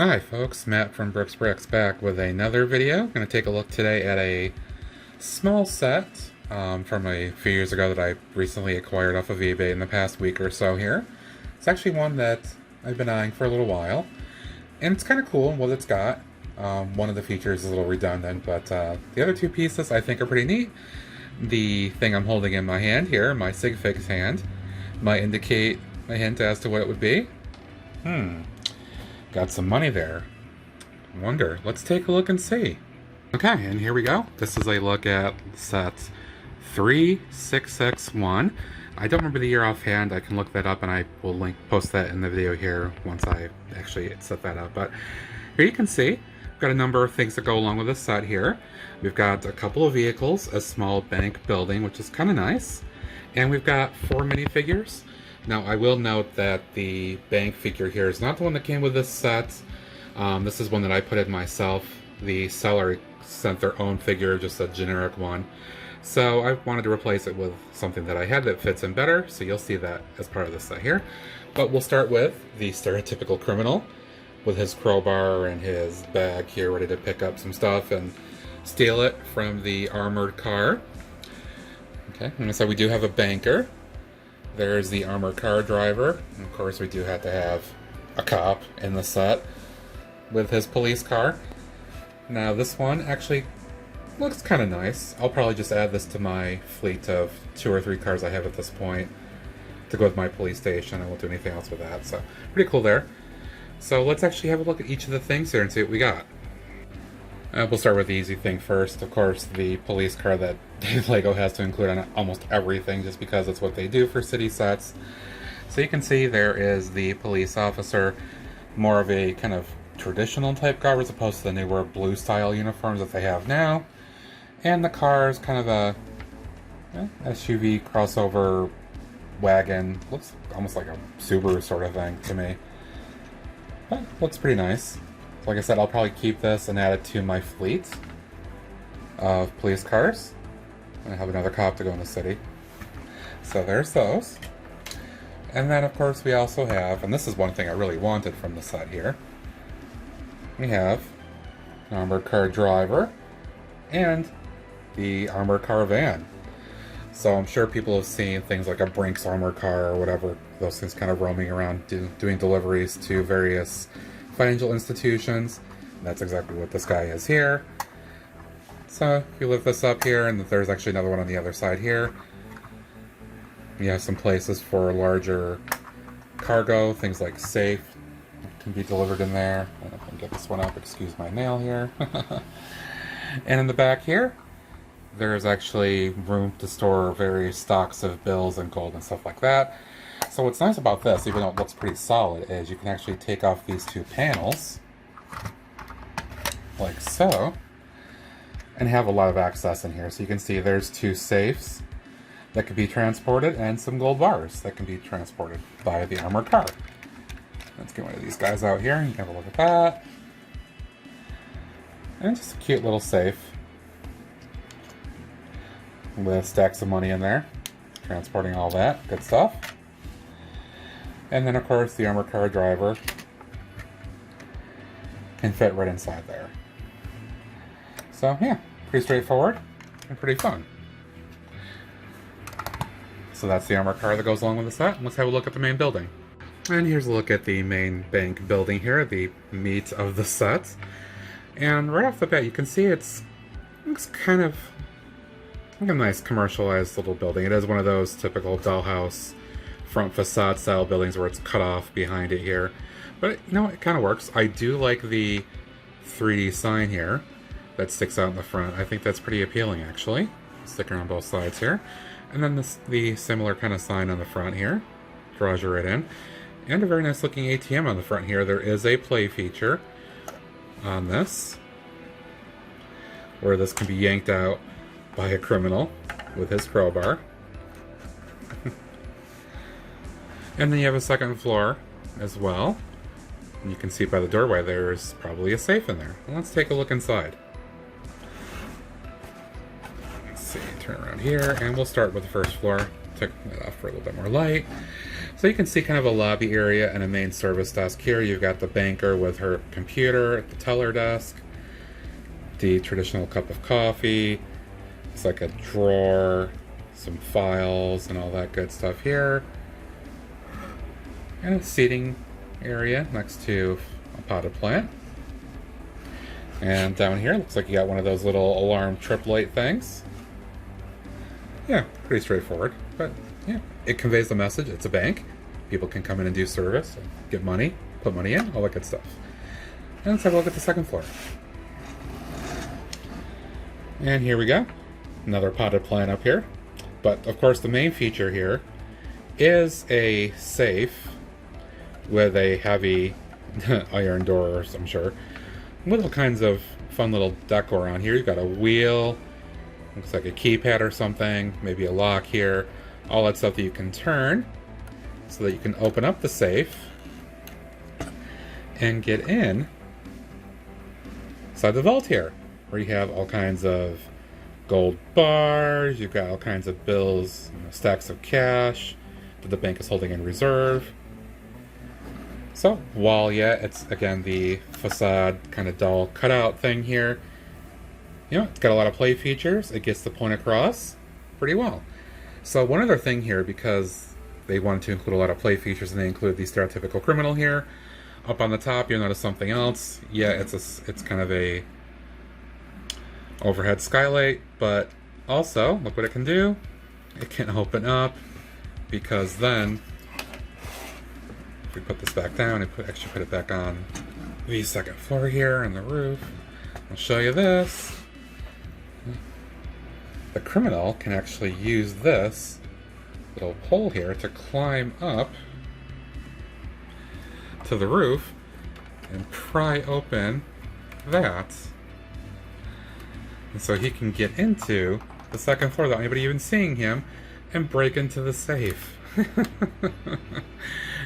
Hi folks, Matt from Brooks Bricks back with another video. I'm going to take a look today at a small set from a few years ago that I recently acquired off of eBay in the past week or so here. It's actually one that I've been eyeing for a little while, and it's kind of cool in what it's got. One of the features is a little redundant, but the other two pieces I think are pretty neat. The thing I'm holding in my hand here, my sig fig's hand, might indicate a hint as to what it would be. Got some money there. Wonder. Let's take a look and see. Okay, and here we go. This is a look at set 3661. I don't remember the year offhand. I can look that up and I will post that in the video here once I actually set that up. But here you can see, we've got a number of things that go along with this set here. We've got a couple of vehicles, a small bank building, which is kind of nice. And we've got 4 minifigures. Now, I will note that the bank figure here is not the one that came with this set. This is one that I put in myself. The seller sent their own figure, just a generic one. So I wanted to replace it with something that I had that fits in better, so you'll see that as part of this set here. But we'll start with the stereotypical criminal with his crowbar and his bag here, ready to pick up some stuff and steal it from the armored car. Okay, and so we do have a banker. There's the armored car driver. And of course, we do have to have a cop in the set with his police car. Now, this one actually looks kind of nice. I'll probably just add this to my fleet of 2 or 3 cars I have at this point to go with my police station. I won't do anything else with that, so pretty cool there. So let's actually have a look at each of the things here and see what we got. We'll start with the easy thing first. Of course, the police car that LEGO has to include on almost everything just because it's what they do for city sets. So you can see there is the police officer, more of a kind of traditional type garb as opposed to the newer blue style uniforms that they have now. And the car is kind of a SUV crossover wagon. Looks almost like a Subaru sort of thing to me. But looks pretty nice. Like I said, I'll probably keep this and add it to my fleet of police cars. And I have another cop to go in the city. So there's those. And then, of course, we also have, and this is one thing I really wanted from the set here, we have an armored car driver and the armored car van. So I'm sure people have seen things like a Brinks armored car or whatever, those things kind of roaming around doing deliveries to various financial institutions. And that's exactly what this guy is here. So if you lift this up here, and there's actually another one on the other side here. You have some places for larger cargo, things like safe can be delivered in there. I don't know if I can get this one up, excuse my nail here. And in the back here, there's actually room to store various stocks of bills and gold and stuff like that. So what's nice about this, even though it looks pretty solid, is you can actually take off these 2 panels, like so, and have a lot of access in here. So you can see there's 2 safes that can be transported and some gold bars that can be transported by the armored car. Let's get one of these guys out here and you can have a look at that. And just a cute little safe with stacks of money in there, transporting all that good stuff. And then, of course, the armored car driver can fit right inside there. So, yeah, pretty straightforward and pretty fun. So that's the armored car that goes along with the set. Let's have a look at the main building. And here's a look at the main bank building here, the meat of the set. And right off the bat, you can see looks kind of like a nice commercialized little building. It is one of those typical dollhouse front facade style buildings where it's cut off behind it here. But, you know, it kind of works. I do like the 3D sign here that sticks out in the front. I think that's pretty appealing, actually. Sticker on both sides here. And then the similar kind of sign on the front here. Draws you right in. And a very nice looking ATM on the front here. There is a play feature on this, where this can be yanked out by a criminal with his crowbar. And then you have a second floor as well. And you can see by the doorway there's probably a safe in there. Well, let's take a look inside. Let's see, turn around here, and we'll start with the first floor. Take that off for a little bit more light. So you can see kind of a lobby area and a main service desk here. You've got the banker with her computer at the teller desk, the traditional cup of coffee. It's like a drawer, some files, and all that good stuff here. And a seating area next to a potted plant. And down here, looks like you got one of those little alarm trip light things. Yeah, pretty straightforward, but yeah, it conveys the message. It's a bank. People can come in and do service, get money, put money in, all that good stuff. And let's have a look at the second floor. And here we go. Another potted plant up here. But of course, the main feature here is a safe with a heavy iron doors, I'm sure. With all kinds of fun little decor on here. You've got a wheel, looks like a keypad or something, maybe a lock here. All that stuff that you can turn so that you can open up the safe and get in inside the vault here, where you have all kinds of gold bars, you've got all kinds of bills, stacks of cash that the bank is holding in reserve. So, while, yeah, it's, again, the facade kind of dull cutout thing here, it's got a lot of play features. It gets the point across pretty well. So, one other thing here, because they wanted to include a lot of play features, and they include the stereotypical criminal here. Up on the top, you'll notice something else. Yeah, it's kind of a overhead skylight, but also, look what it can do. It can open up, because then if we put this back down and actually put it back on the second floor here on the roof, I'll show you this. The criminal can actually use this little pole here to climb up to the roof and pry open that. And so he can get into the second floor without anybody even seeing him and break into the safe.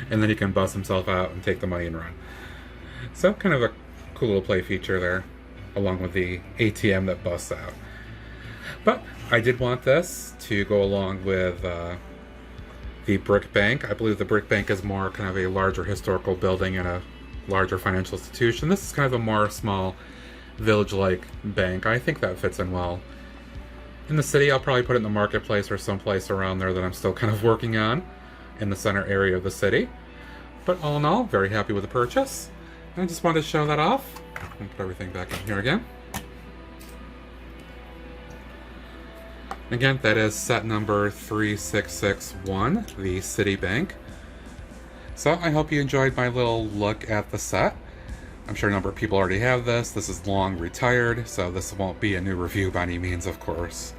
And then he can bust himself out and take the money and run. So kind of a cool little play feature there, along with the ATM that busts out. But I did want this to go along with the Brick Bank. I believe the Brick Bank is more kind of a larger historical building and a larger financial institution. This is kind of a more small village-like bank. I think that fits in well. In the city, I'll probably put it in the marketplace or someplace around there that I'm still kind of working on in the center area of the city. But all in all, very happy with the purchase. And I just wanted to show that off. I'll put everything back in here again. Again, that is set number 3661, the City Bank. So I hope you enjoyed my little look at the set. I'm sure a number of people already have this. This is long retired, so this won't be a new review by any means, of course.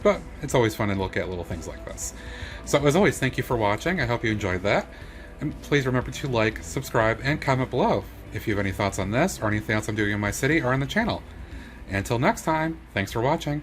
But it's always fun to look at little things like this. So as always, thank you for watching. I hope you enjoyed that. And please remember to like, subscribe, and comment below if you have any thoughts on this or anything else I'm doing in my city or on the channel. Until next time, thanks for watching.